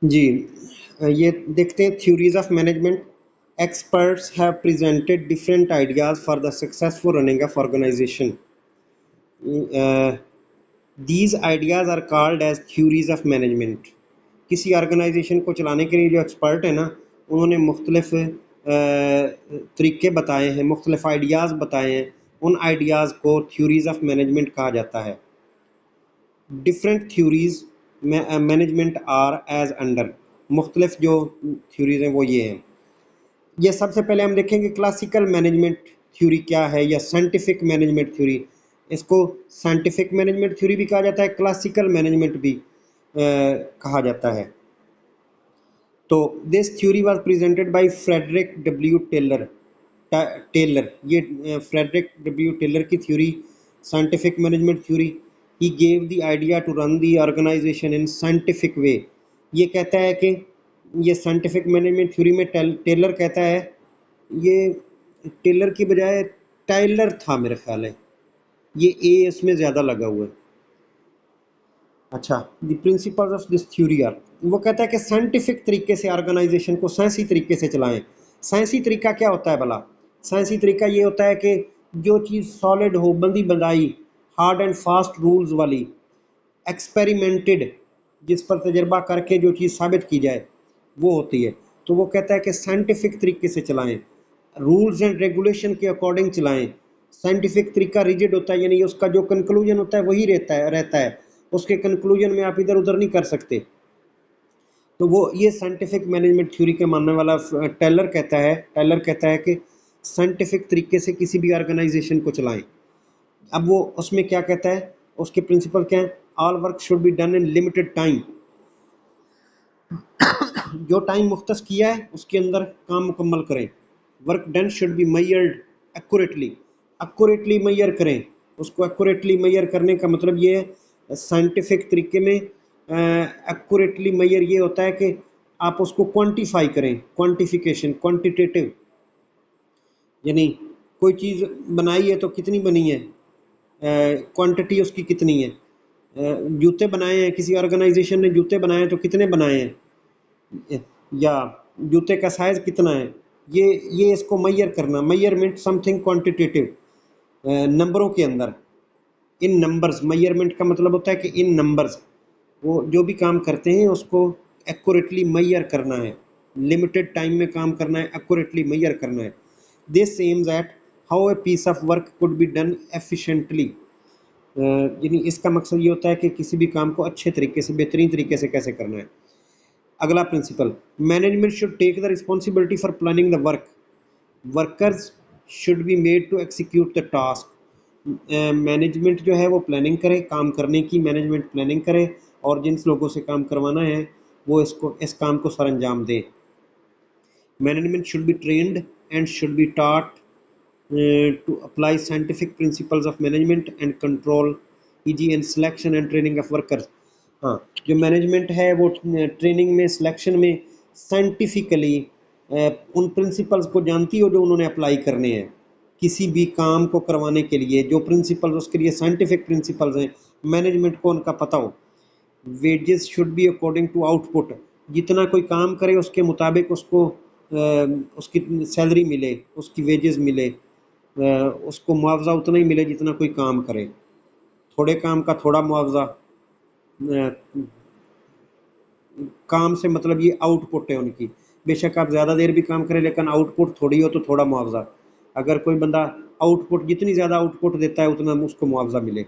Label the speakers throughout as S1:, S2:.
S1: जी, ये देखते हैं theories of management. Experts have presented different ideas for the successful running of organization. These ideas are called as theories of management. किसी organization को चलाने के लिए जो एक्सपर्ट है ना, उन्होंने मुख्तलिफ तरीके बताए हैं, मुख्तलिफ आइडियाज़ बताए हैं। उन आइडियाज़ को थ्योरीज ऑफ मैनेजमेंट कहा जाता है। Different theories management are as under. मुख्तलिफ जो थ्योरीज हैं वो ये हैं। ये सबसे पहले हम देखेंगे क्लासिकल मैनेजमेंट थ्योरी क्या है, या साइंटिफिक मैनेजमेंट थ्योरी। इसको साइंटिफिक मैनेजमेंट थ्योरी भी कहा जाता है, क्लासिकल मैनेजमेंट भी कहा जाता है। तो this theory was presented by Frederick W Taylor. Taylor ये फ्रेडरिक डब्ल्यू टेलर की theory, scientific management theory. He gave the idea to run the organization in scientific way. ये कहता है कि ये साइंटिफिक मैनेजमेंट थ्योरी में टेलर कहता है, ये टेलर की बजाय टाइलर था मेरे ख्याल है, ये ए इसमें ज़्यादा लगा हुआ है। अच्छा, the principles of this theory are, वो कहता है कि साइंटिफिक तरीके से ऑर्गेनाइजेशन को साइंसी तरीके से चलाएं। साइंसी तरीका क्या होता है भला? साइंसी तरीका ये होता है कि जो चीज़ सॉलिड हो, बंदी Badhaai, hard and fast rules वाली, एक्सपेरिमेंटेड, जिस पर तजर्बा करके जो चीज़ साबित की जाए, वो होती है। तो वो कहता है कि साइंटिफिक तरीके से चलाएं, रूल्स एंड रेगुलेशन के अकॉर्डिंग चलाएं। साइंटिफिक तरीका रिजिड होता है, यानी उसका जो कंक्लूजन होता है वही रहता है, उसके कंक्लूजन में आप इधर उधर नहीं कर सकते। तो वो ये साइंटिफिक मैनेजमेंट थ्योरी के मानने वाला टेलर कहता है कि साइंटिफिक तरीके से किसी भी ऑर्गेनाइजेशन को चलाएं। अब वो उसमें क्या कहता है, उसके प्रिंसिपल क्या है? All work should be done in limited time. जो टाइम मुख्तस किया है उसके अंदर काम मुकम्मल करें। Work done should be measured accurately. Accurately measure करें। उसको एक्यूरेटली मैयर करने का मतलब ये है, साइंटिफिक तरीके में एक्यूरेटली मैयर ये होता है कि आप उसको क्वांटिफाई करें। क्वांटिफिकेशन, क्वांटिटेटिव, यानी कोई चीज़ बनाई है तो कितनी बनी है, क्वांटिटी उसकी कितनी है। जूते बनाए हैं, किसी ऑर्गेनाइजेशन ने जूते बनाए हैं तो कितने बनाए हैं, या जूते का साइज़ कितना है। ये इसको मैयर करना, मैयरमेंट समथिंग क्वांटिटेटिव, नंबरों के अंदर, इन नंबर्स। मैयरमेंट का मतलब होता है कि इन नंबर्स वो जो भी काम करते हैं उसको एक्यूरेटली मैयर करना है, लिमिटेड टाइम में काम करना है, एक्यूरेटली मैयर करना है। This aims at how a piece of work could be done efficiently. यानी इसका मकसद ये होता है कि किसी भी काम को अच्छे तरीके से, बेहतरीन तरीके से कैसे करना है। अगला principle, management should take the responsibility for planning the work. Workers should be made to execute the task. Management जो है वो प्लानिंग करे, काम करने की मैनेजमेंट प्लानिंग करे, और जिन लोगों से काम करवाना है वो इस काम को सर अंजाम दें। Management should be trend and should be taught to apply scientific principles of management and control, e.g. in selection and training of workers। हाँ, जो मैनेजमेंट है वो ट्रेनिंग में, सिलेक्शन में साइंटिफिकली उन प्रिंसिपल्स को जानती हो जो उन्होंने अप्लाई करने हैं किसी भी काम को करवाने के लिए। जो प्रिंसिपल्स उसके लिए साइंटिफिक प्रिंसिपल्स हैं, मैनेजमेंट को उनका पता हो। Wages should be according to output. जितना कोई काम करे उसके मुताबिक उसको उसकी सैलरी मिले, उसकी वेजेस मिले, उसको मुआवजा उतना ही मिले जितना कोई काम करे। थोड़े काम का थोड़ा मुआवजा, काम से मतलब ये आउटपुट है उनकी। बेशक आप ज़्यादा देर भी काम करें लेकिन आउटपुट थोड़ी हो तो थोड़ा मुआवजा। अगर कोई बंदा आउटपुट, जितनी ज़्यादा आउटपुट देता है उतना उसको मुआवजा मिले।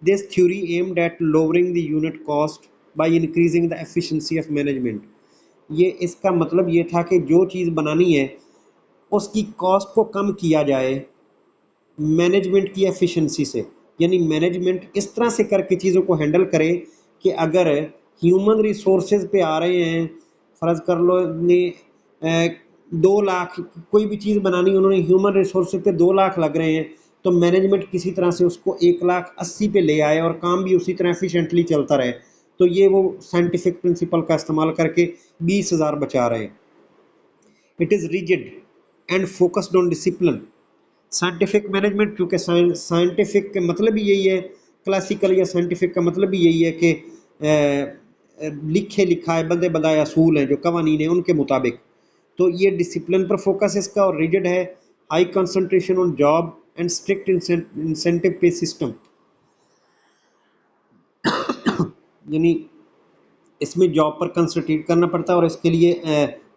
S1: This theory aimed at lowering the unit cost by increasing the efficiency of management. ये इसका मतलब ये था कि जो चीज़ बनानी है उसकी कॉस्ट को कम किया जाए मैनेजमेंट की एफिशिएंसी से। यानी मैनेजमेंट इस तरह से करके चीज़ों को हैंडल करे कि अगर ह्यूमन रिसोर्सेज पे आ रहे हैं, फ़र्ज़ कर लो ने 2 लाख कोई भी चीज़ बनानी, उन्होंने ह्यूमन रिसोर्सेज पे 2 लाख लग रहे हैं, तो मैनेजमेंट किसी तरह से उसको 1,80,000 पे ले आए और काम भी उसी तरह एफिशिएंटली चलता रहे। तो ये वो साइंटिफिक प्रिंसिपल का इस्तेमाल करके 20,000 बचा रहे हैं। It is rigid and focused on discipline. Scientific management, क्योंकि साइंटिफिक का मतलब ही यही है, क्लासिकल या साइंटिफिक का मतलब ही यही है कि लिखे लिखा है, बंदे बंदाए असूल हैं जो कवानीन है उनके मुताबिक। तो ये डिसिप्लिन पर फोकस इसका, और रिजिड है, high concentration on job and strict incentive पे सिस्टम। यानी इसमें जॉब पर कंसंट्रेट करना पड़ता है और इसके लिए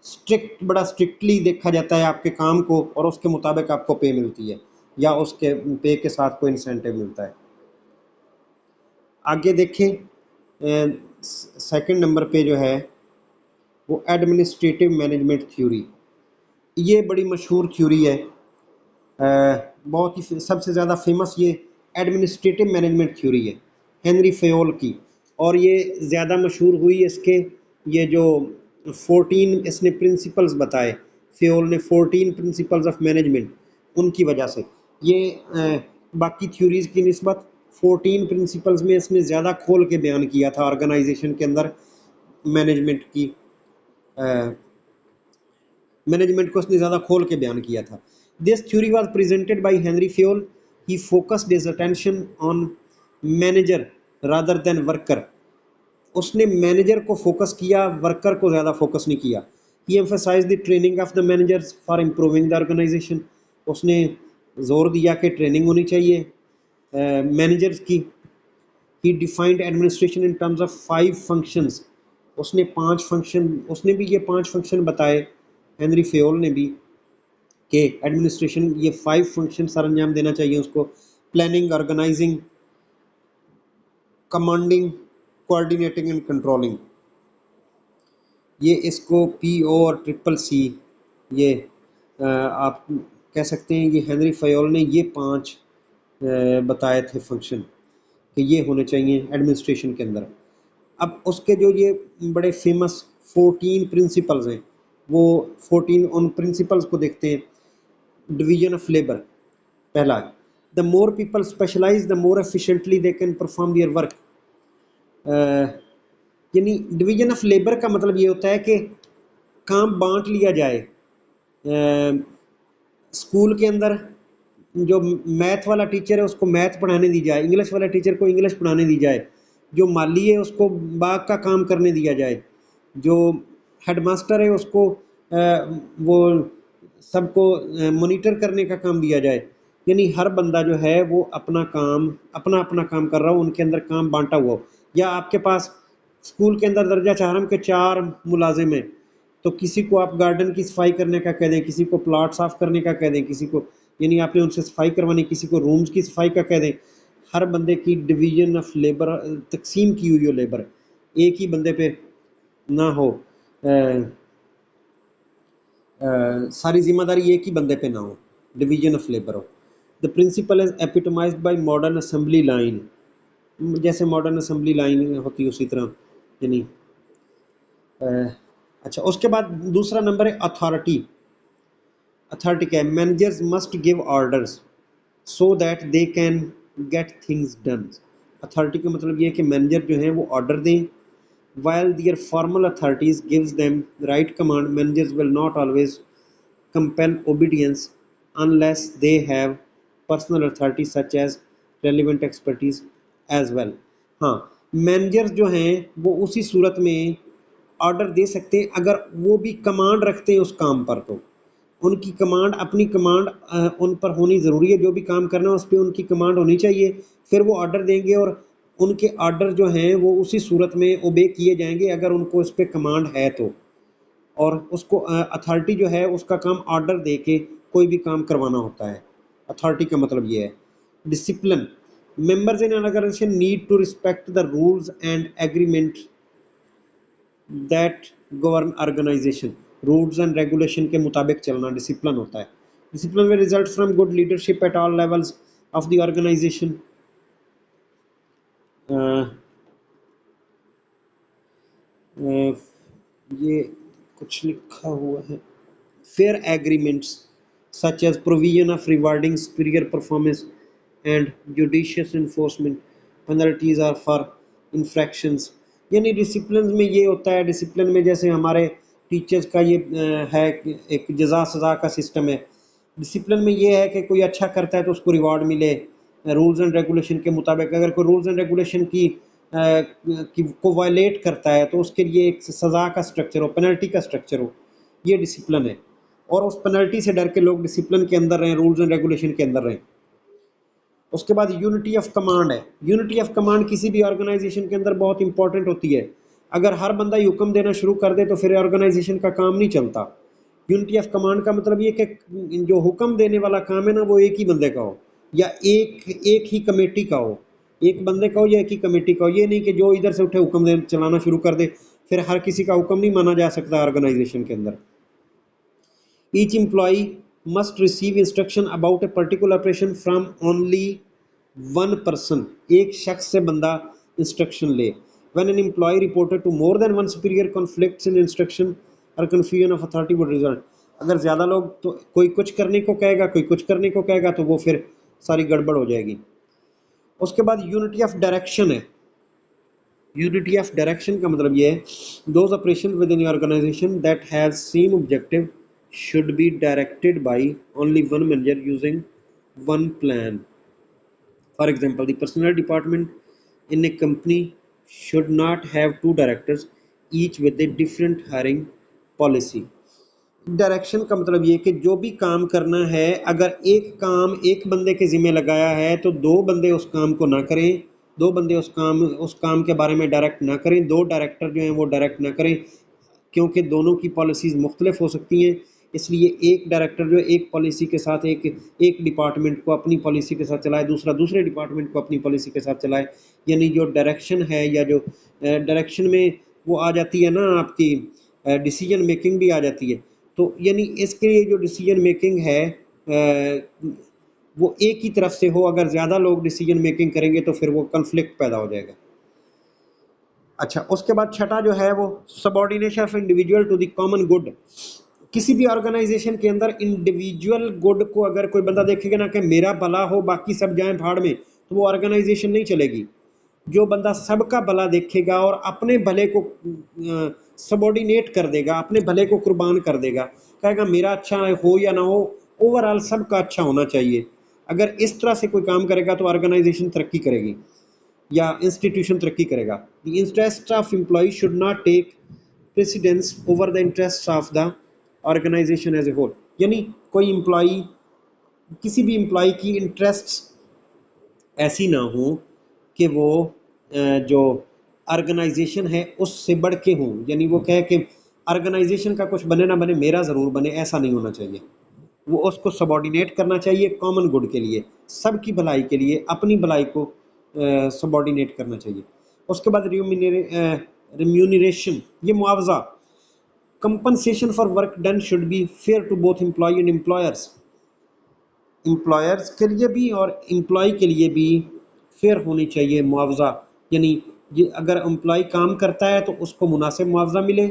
S1: स्ट्रिक्ट, बड़ा स्ट्रिक्टली देखा जाता है आपके काम को, और उसके मुताबिक आपको पे मिलती है या उसके पे के साथ कोई इंसेंटिव मिलता है। आगे देखें, सेकंड नंबर पे जो है वो एडमिनिस्ट्रेटिव मैनेजमेंट थ्योरी। ये बड़ी मशहूर थ्योरी है, बहुत ही सबसे ज़्यादा फेमस ये एडमिनिस्ट्रेटिव मैनेजमेंट थ्योरी है हेनरी फेयोल की। और ये ज़्यादा मशहूर हुई इसके, ये जो 14 इसने प्रिंसिपल्स बताए, फेयोल ने 14 प्रिंसिपल्स ऑफ मैनेजमेंट, उनकी वजह से ये बाकी थ्योरीज़ की निस्बत 14 प्रिंसिपल्स में इसने ज़्यादा खोल के बयान किया था ऑर्गेनाइजेशन के अंदर मैनेजमेंट की, मैनेजमेंट को उसने ज़्यादा खोल के बयान किया था। This theory was presented by Henri Fayol. He focused his attention on manager rather than worker. उसने मैनेजर को फोकस किया, वर्कर को ज़्यादा फोकस नहीं किया। He emphasised the training of the managers for improving the organisation. उसने जोर दिया कि ट्रेनिंग होनी चाहिए मैनेजर्स की। He defined administration in terms of 5 functions. उसने 5 फंक्शन, उसने भी ये 5 फंक्शन बताए हेनरी फेयोल ने भी, कि एडमिनिस्ट्रेशन ये 5 फंक्शन सर अंजाम देना चाहिए उसको: planning, organizing, commanding, coordinating and controlling. ये इसको पीओ और ट्रिपल सी, ये आप कह सकते हैं, ये हेनरी फेयोल ने ये 5 बताए थे फंक्शन कि ये होने चाहिए एडमिनिस्ट्रेशन के अंदर। अब उसके जो ये बड़े फेमस 14 प्रिंसिपल्स हैं, वो 14 उन प्रिंसिपल्स को देखते हैं। डिवीजन ऑफ लेबर, पहला, the more people specialise the more efficiently they can perform their work. यानी डिवीजन ऑफ लेबर का मतलब ये होता है कि काम बांट लिया जाए। स्कूल के अंदर जो मैथ वाला टीचर है उसको मैथ पढ़ाने दी जाए, इंग्लिश वाला टीचर को इंग्लिश पढ़ाने दी जाए, जो माली है उसको बाग का काम करने दिया जाए, जो हेडमास्टर है उसको वो सबको मॉनिटर करने का काम दिया जाए। यानी हर बंदा जो है वो अपना काम, अपना अपना काम कर रहा हो, उनके अंदर काम बांटा हुआ हो। या आपके पास स्कूल के अंदर दर्जा चारम के 4 मुलाजिम हैं, तो किसी को आप गार्डन की सफाई करने का कह दें, किसी को प्लॉट साफ करने का कह दें, किसी को, यानी आपने उनसे सफाई करवानी, किसी को रूम्स की सफाई का कह दें। हर बंदे की डिवीजन ऑफ लेबर, तकसीम की हुई हो लेबर, एक ही बंदे पे ना हो, सारी जिम्मेदारी एक ही बंदे पे ना हो, डिवीजन ऑफ लेबर हो। The principle is epitomised by modern assembly line. जैसे मॉडर्न असेंबली लाइन होती है उसी तरह, यानी अच्छा, उसके बाद दूसरा नंबर है अथॉरिटी। अथॉरिटी क्या है? Managers must give orders so that they can get things done. Authority का मतलब ये है कि मैनेजर जो हैं वो ऑर्डर दें। while their formal authorities gives them the right command, managers will not always compel obedience unless they have personal authority such as relevant expertise as well। हाँ, मैनेजर्स जो हैं वो उसी सूरत में ऑर्डर दे सकते हैं अगर वो भी कमांड रखते हैं उस काम पर, तो उनकी कमांड, अपनी कमांड उन पर होनी ज़रूरी है। जो भी काम करना है उस पर उनकी कमांड होनी चाहिए, फिर वो ऑर्डर देंगे और उनके ऑर्डर जो हैं वो उसी सूरत में ओबे किए जाएंगे अगर उनको इस पर कमांड है तो। और उसको अथॉरिटी जो है उसका काम ऑर्डर दे के कोई भी काम करवाना होता है। अथॉरिटी का मतलब ये है। Discipline, members in an organisation need to respect the rules and agreement that govern organisation. Rules and regulation के मुताबिक चलना डिसिप्लिन होता है। Discipline will result from good leadership at all levels of the organisation. ये कुछ लिखा हुआ है, fair agreements such as provision of rewarding superior performance and judicious enforcement penalties are for infractions. यानी डिसिप्लिन में ये होता है, डिसिप्लिन में जैसे हमारे टीचर्स का ये है कि एक जजा सज़ा का सिस्टम है। डिसिप्लिन में ये है कि कोई अच्छा करता है तो उसको रिवार्ड मिले रूल्स एंड रेगुलेशन के मुताबिक। अगर कोई रूल्स एंड रेगुलेशन की को वायलेट करता है तो उसके लिए एक सज़ा का स्ट्रक्चर हो, पेनल्टी का स्ट्रक्चर हो, ये डिसिप्लिन है। और उस पेनल्टी से डर के लोग डिसिप्लिन के अंदर रहें, रूल्स एंड रेगुलेशन के अंदर रहें। उसके बाद यूनिटी ऑफ कमांड है। यूनिटी ऑफ कमांड किसी भी ऑर्गेनाइजेशन के अंदर बहुत इंपॉर्टेंट होती है। अगर हर बंदा ही हुक्म देना शुरू कर दे तो फिर ऑर्गेनाइजेशन का काम नहीं चलता। यूनिटी ऑफ कमांड का मतलब ये कि जो हुक्म देने वाला काम है ना वो एक ही बंदे का हो, या एक ही कमेटी का हो, एक बंदे का हो या एक ही कमेटी का हो। ये नहीं कि जो इधर से उठे हुक्म दे चलाना शुरू कर दे, फिर हर किसी का हुक्म नहीं माना जा सकता ऑर्गेनाइजेशन के अंदर। Each employee must receive instruction about a particular operation from only one person. एक शख्स से बंदा इंस्ट्रक्शन ले। When an employee reported to more than one superior, conflicts in instruction or confusion of authority would result. अगर ज़्यादा लोग तो कोई कुछ करने को कहेगा, कोई कुछ करने को कहेगा, तो वो फिर सारी गड़बड़ हो जाएगी। उसके बाद यूनिटी ऑफ डायरेक्शन है। यूनिटी ऑफ डायरेक्शन का मतलब ये है, those operation within organization that have same objective should be directed by only one manager using one plan. For example, the personnel department in a company should not have two directors, each with a different hiring policy. Direction का मतलब ये कि जो भी काम करना है, अगर एक काम एक बंदे के ज़िम्मे लगाया है तो दो बंदे उस काम को ना करें, दो बंदे उस काम के बारे में डायरेक्ट ना करें, दो डायरेक्टर जो हैं वो डायरेक्ट ना करें, क्योंकि दोनों की पॉलिसीज़ मुख्तलिफ हो सकती हैं। इसलिए एक डायरेक्टर जो एक पॉलिसी के साथ एक डिपार्टमेंट को अपनी पॉलिसी के साथ चलाए, दूसरा दूसरे डिपार्टमेंट को अपनी पॉलिसी के साथ चलाए। यानी जो डायरेक्शन है, या जो डायरेक्शन में वो आ जाती है ना, आपकी डिसीजन मेकिंग भी आ जाती है। तो यानी इसके लिए जो डिसीजन मेकिंग है वो एक ही तरफ से हो। अगर ज़्यादा लोग डिसीजन मेकिंग करेंगे तो फिर वो कन्फ्लिक्ट पैदा हो जाएगा। अच्छा, उसके बाद छठा जो है वो subordination of individual to the common good. किसी भी ऑर्गेनाइजेशन के अंदर इंडिविजुअल गुड को अगर कोई बंदा देखेगा ना कि मेरा भला हो बाकी सब जाएं भाड़ में, तो वो ऑर्गेनाइजेशन नहीं चलेगी। जो बंदा सबका भला देखेगा और अपने भले को सबऑर्डिनेट कर देगा, अपने भले को कुर्बान कर देगा, कहेगा मेरा अच्छा हो या ना हो, ओवरऑल सबका अच्छा होना चाहिए, अगर इस तरह से कोई काम करेगा तो ऑर्गेनाइजेशन तरक्की करेगी या इंस्टीट्यूशन तरक्की करेगा। The interest of employee should not take precedence over the interest of the organization as a whole. यानी कोई एम्प्लॉय, किसी भी एम्प्लॉय की इंटरेस्ट ऐसी ना हो कि वो जो ऑर्गेनाइजेशन है उससे बढ़ के हों। यानी वो कहे कि ऑर्गेनाइजेशन का कुछ बने ना बने, मेरा ज़रूर बने, ऐसा नहीं होना चाहिए। वो उसको सबऑर्डिनेट करना चाहिए कॉमन गुड के लिए, सबकी भलाई के लिए, अपनी भलाई को सबऑर्डिनेट करना चाहिए। उसके बाद रिम्यूनरेशन, ये मुआवजा। Compensation for work done should be fair to both employee and employers. Employers के लिए भी और एम्प्लॉय के लिए भी फेयर होनी चाहिए मुआवजा। यानी ये अगर एम्प्लॉय काम करता है तो उसको मुनासिब मुआवजा मिले,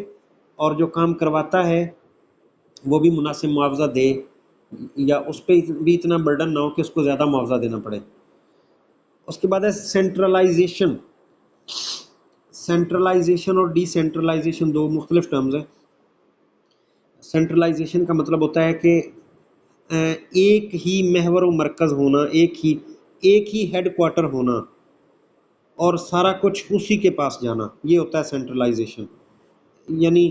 S1: और जो काम करवाता है वो भी मुनासिब मुआवजा दे, या उस पर भी इतना बर्डन ना हो कि उसको ज़्यादा मुआवजा देना पड़े। उसके बाद है सेंट्रलाइजेशन। सेंट्रलाइजेशन और डिसेंट्रलाइजेशन दो मुख्तलिफ टर्म्स हैं। सेंट्रलाइजेशन का मतलब होता है कि एक ही महवर व मरकज़ होना, एक ही हेड क्वार्टर होना और सारा कुछ उसी के पास जाना, ये होता है सेंट्रलाइजेशन। यानी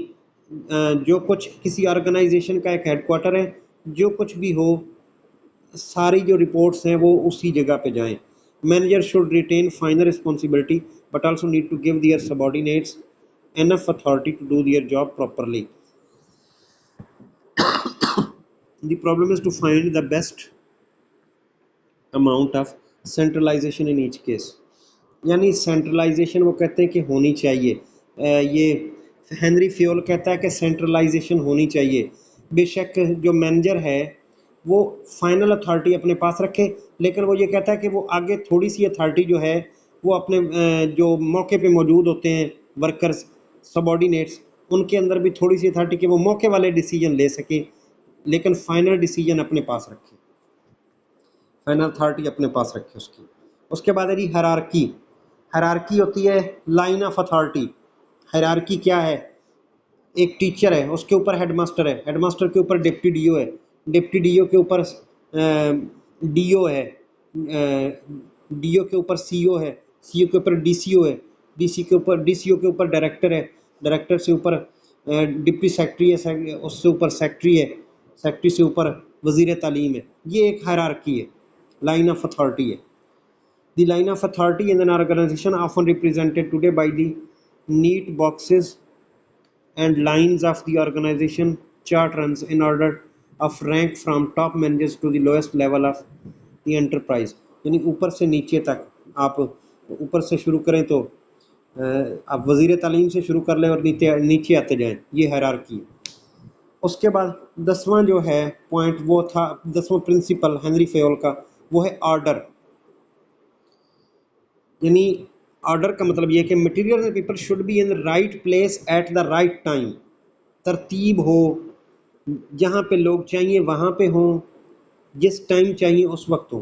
S1: जो कुछ किसी ऑर्गेनाइजेशन का एक हेड क्वार्टर है, जो कुछ भी हो सारी जो रिपोर्ट्स हैं वो उसी जगह पे जाएं। Manager should retain final responsibility but also need to give their subordinates enough authority to do their job properly. The problem is to find the best amount of centralization in each case. यानी centralisation वो कहते हैं कि होनी चाहिए। ये Henry Fayol कहता है कि सेंट्रलाइजेशन होनी चाहिए। बेशक जो मैनेजर है वो फाइनल अथॉरिटी अपने पास रखे, लेकिन वो ये कहता है कि वो आगे थोड़ी सी अथॉरिटी जो है वो अपने जो मौके पे मौजूद होते हैं वर्कर्स, सबऑर्डिनेट्स, उनके अंदर भी थोड़ी सी अथॉरिटी कि वो मौके वाले डिसीजन ले सके, लेकिन फाइनल डिसीजन अपने पास रखे, फाइनल अथॉरिटी अपने पास रखे उसकी। उसके बाद है जी हायरार्की। हायरार्की होती है लाइन ऑफ अथॉरिटी। हायरार्की क्या है? एक टीचर है, उसके ऊपर हेडमास्टर है, हेडमास्टर के ऊपर डिप्टी डीओ है, डिप्टी डीओ के ऊपर डीओ है, डीओ के ऊपर सीओ है, सीओ के ऊपर डीसीओ है, डीसीओ के ऊपर डायरेक्टर है, डायरेक्टर से ऊपर डिप्टी सेक्रेटरी है, उससे ऊपर सेक्रेटरी है, सेक्रेटरी से ऊपर वजीर तालीम है। ये एक हायरार्की है, लाइन ऑफ अथॉरिटी है। The line of authority in an organization often represented today by the neat boxes and lines of the organization chart runs in order of rank from top managers to the lowest level of the enterprise। यानी ऊपर से नीचे तक, आप ऊपर से शुरू करें तो आप वजीर तालीम से शुरू कर लें और नीचे नीचे आते जाएं, ये हायरार्की है। उसके बाद 10वां जो है पॉइंट वो था, 10वां प्रिंसिपल हेनरी फेयोल का, वो है ऑर्डर। यानी ऑर्डर का मतलब ये है कि material and people should be in the right place at the right time. तरतीब हो, जहाँ पे लोग चाहिए वहाँ पे हों, जिस टाइम चाहिए उस वक्त हो।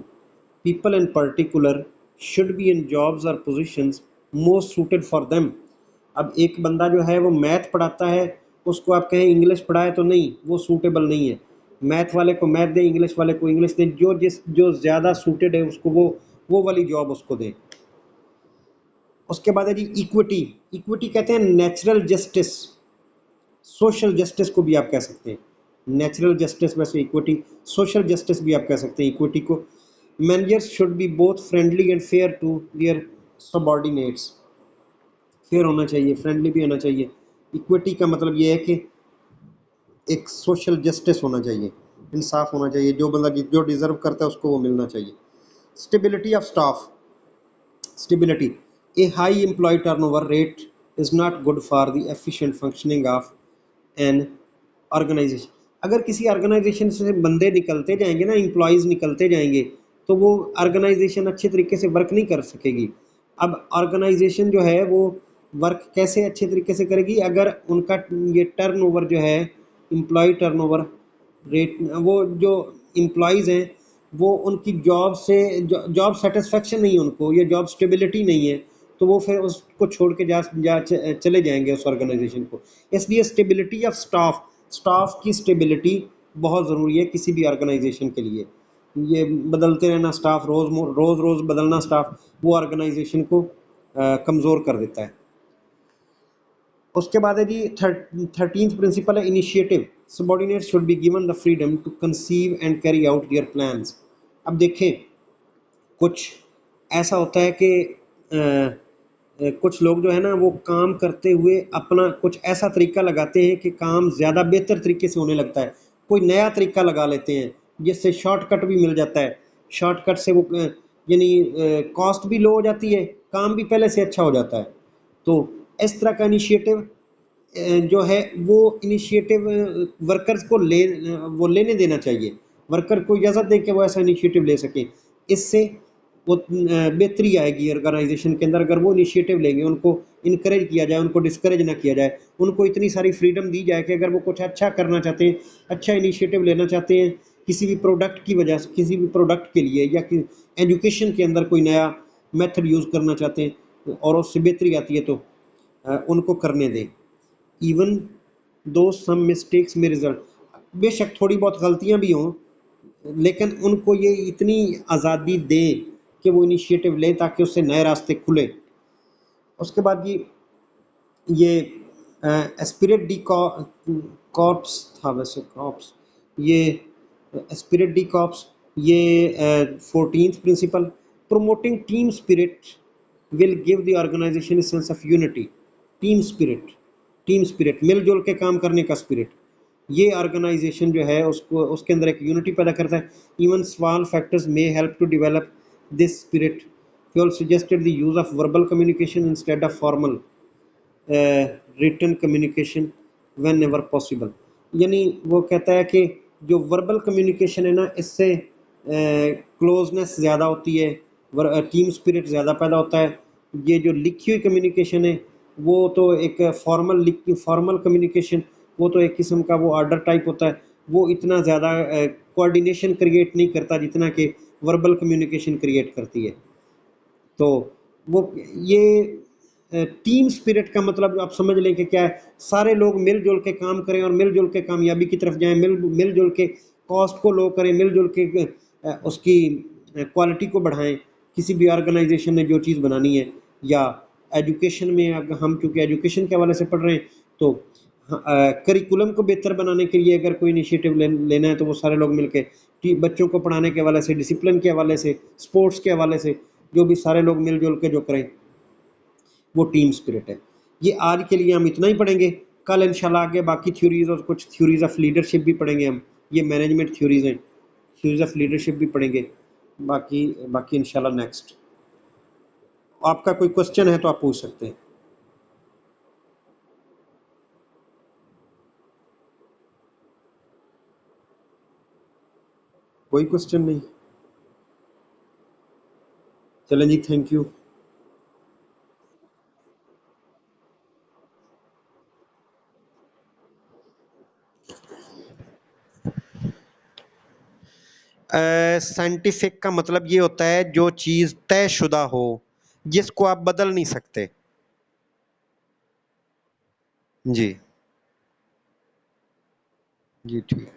S1: People in particular should be in jobs और positions most suited for them. अब एक बंदा जो है वो मैथ पढ़ाता है, उसको आप कहें इंग्लिश पढ़ाए तो नहीं, वो सूटेबल नहीं है। मैथ वाले को मैथ दें, इंग्लिश वाले को इंग्लिश दें, जो ज़्यादा सूटेड है उसको वो वाली जॉब उसको दें। उसके बाद है जी इक्विटी। इक्विटी कहते हैं नेचुरल जस्टिस, सोशल जस्टिस को भी आप कह सकते हैं। नेचुरल जस्टिस वैसे इक्विटी, सोशल जस्टिस भी आप कह सकते हैं इक्विटी को। Managers should be both friendly and fair to their subordinates. Fair होना चाहिए, फ्रेंडली भी होना चाहिए। इक्विटी का मतलब ये है कि एक सोशल जस्टिस होना चाहिए, इंसाफ होना चाहिए, जो बंदा जो डिजर्व करता है उसको वो मिलना चाहिए। Stability of staff. Stability. A high employee turnover rate is not good for the efficient functioning of an organization। अगर किसी ऑर्गेनाइजेशन से बंदे निकलते जाएंगे ना, एम्प्लॉयज़ निकलते जाएंगे, तो वो ऑर्गेनाइजेशन अच्छे तरीके से वर्क नहीं कर सकेगी। अब ऑर्गेनाइजेशन जो है वो वर्क कैसे अच्छे तरीके से करेगी, अगर उनका ये टर्नओवर जो है, एम्प्लॉय टर्नओवर रेट, वो जो एम्प्लॉयज़ हैं वो उनकी जॉब से जॉब सेटिस्फेक्शन नहीं है उनको, या जॉब स्टेबिलिटी नहीं है, तो वो फिर उसको छोड़ के चले जाएंगे उस ऑर्गेनाइजेशन को। इसलिए स्टेबिलिटी ऑफ स्टाफ, स्टाफ की स्टेबिलिटी बहुत ज़रूरी है किसी भी ऑर्गेनाइजेशन के लिए। ये बदलते रहना स्टाफ, रोज़ बदलना स्टाफ, वो ऑर्गेनाइजेशन को कमज़ोर कर देता है। उसके बाद है जी 13th प्रिंसिपल है initiative. Subordinates should be given the freedom to conceive and carry out their plans. अब देखें, कुछ ऐसा होता है कि कुछ लोग जो है ना वो काम करते हुए अपना कुछ ऐसा तरीका लगाते हैं कि काम ज़्यादा बेहतर तरीके से होने लगता है। कोई नया तरीका लगा लेते हैं जिससे शॉर्टकट भी मिल जाता है। शॉर्टकट से वो यानी कॉस्ट भी लो हो जाती है, काम भी पहले से अच्छा हो जाता है। तो इस तरह का इनिशिएटिव जो है वो इनिशिएटिव वर्कर्स को वो लेने देना चाहिए। वर्कर को इजाज़त दे के वो ऐसा इनिशिएटिव ले सके, इससे वो बेहतरी आएगी ऑर्गेनाइजेशन के अंदर। अगर वो इनिशिएटिव लेंगे, उनको इनकरेज किया जाए, उनको डिस्करेज ना किया जाए, उनको इतनी सारी फ्रीडम दी जाए कि अगर वो कुछ अच्छा करना चाहते हैं, अच्छा इनिशिएटिव लेना चाहते हैं किसी भी प्रोडक्ट की वजह से, किसी भी प्रोडक्ट के लिए, या एजुकेशन के अंदर कोई नया मेथड यूज़ करना चाहते हैं और उससे बेहतरी आती है, तो उनको करने दें। इवन दो सम मिस्टेक्स में रिजल्ट, बेशक थोड़ी बहुत गलतियां भी हों, लेकिन उनको ये इतनी आज़ादी दें कि वो इनिशिएटिव लें ताकि उससे नए रास्ते खुले। उसके बाद ये एस्पिरिट डी कॉर्प्स था, वैसे कॉर्प्स, ये एस्पिरिट डी कॉर्प्स, ये 14th principle. Promoting team spirit will give the organization a sense of unity. Team spirit, team spirit, मिलजुल के काम करने का स्पिरिट, ये ऑर्गेनाइजेशन जो है उसको उसके अंदर एक यूनिटी पैदा करता है। Even small factors may help to develop this spirit. Phil suggested the use of verbal communication instead of formal written communication whenever possible। यानी वो कहता है कि जो वर्बल कम्युनिकेशन है ना, इससे क्लोजनेस ज़्यादा होती है, टीम स्पिरिट ज़्यादा पैदा होता है। ये जो लिखी हुई कम्युनिकेशन है वो तो एक फॉर्मल कम्युनिकेशन, वो तो एक किस्म का वो ऑर्डर टाइप होता है, वो इतना ज़्यादा कोऑर्डिनेशन क्रिएट नहीं करता जितना कि वर्बल कम्युनिकेशन क्रिएट करती है। तो वो ये टीम स्पिरिट का मतलब आप समझ लें कि क्या है, सारे लोग मिलजुल के काम करें और मिलजुल के कामयाबी की तरफ जाएं, मिलजुल के कॉस्ट को लो करें, मिलजुल के उसकी क्वालिटी को बढ़ाएं। किसी भी ऑर्गेनाइजेशन ने जो चीज़ बनानी है, या एजुकेशन में अगर हम क्योंकि एजुकेशन के हवाले से पढ़ रहे हैं तो करिकुलम को बेहतर बनाने के लिए अगर कोई इनिशिएटिव लेना है तो वो सारे लोग मिलके कि बच्चों को पढ़ाने के हवाले से, डिसिप्लिन के हवाले से, स्पोर्ट्स के हवाले से जो भी सारे लोग मिलजुल के जो करें वो टीम स्पिरिट है। ये आज के लिए हम इतना ही पढ़ेंगे। कल इंशाल्लाह आगे बाकी थ्योरीज और कुछ थ्योरीज ऑफ लीडरशिप भी पढ़ेंगे हम। ये मैनेजमेंट थ्योरीज हैं, थ्योरीज ऑफ लीडरशिप भी पढ़ेंगे। बाकी बाकी इंशाल्लाह नेक्स्ट। आपका कोई क्वेश्चन है तो आप पूछ सकते हैं। कोई क्वेश्चन नहीं? चलें जी, थैंक यू। साइंटिफिक का मतलब ये होता है जो चीज तयशुदा हो, जिसको आप बदल नहीं सकते। जी जी ठीक।